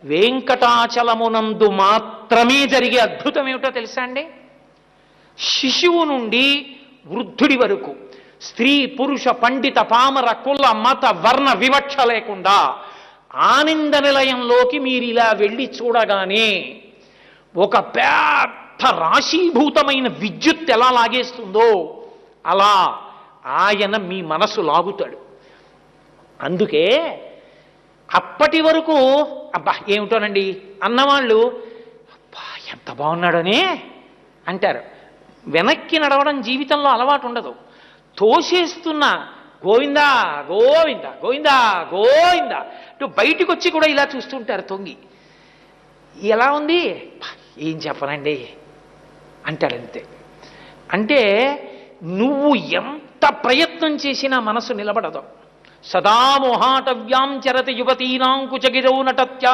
వెంకటాచలమునందు మాత్రమే జరిగే అద్భుతం ఏమిటో తెలుసా అండి? శిశువు నుండి వృద్ధుడి వరకు, స్త్రీ పురుష పండిత పామర కుల మత వర్ణ వివక్ష లేకుండా ఆనంద నిలయంలోకి మీరు ఇలా వెళ్ళి చూడగానే ఒక పెద్ద రాశీభూతమైన విద్యుత్ ఎలా లాగేస్తుందో అలా ఆయన మీ మనసు లాగుతాడు. అందుకే అప్పటి వరకు అబ్బా ఏమిటోనండి అన్నవాళ్ళు అబ్బా ఎంత బాగున్నాడని అంటారు. వెనక్కి నడవడం జీవితంలో అలవాటు ఉండదు. తోసేస్తున్న గోవిందా గోవింద గోవిందా గోవింద ఇటు బయటికి వచ్చి కూడా ఇలా చూస్తుంటారు తొంగి. ఎలా ఉంది ఏం చెప్పనండి అంటాడంతే. అంటే నువ్వు ఎంత ప్రయత్నం చేసినా మనసు నిలబడదు. సదా మోహాటవ్యాం చరతి యువతీనాం కుచగిరౌ నటత్యా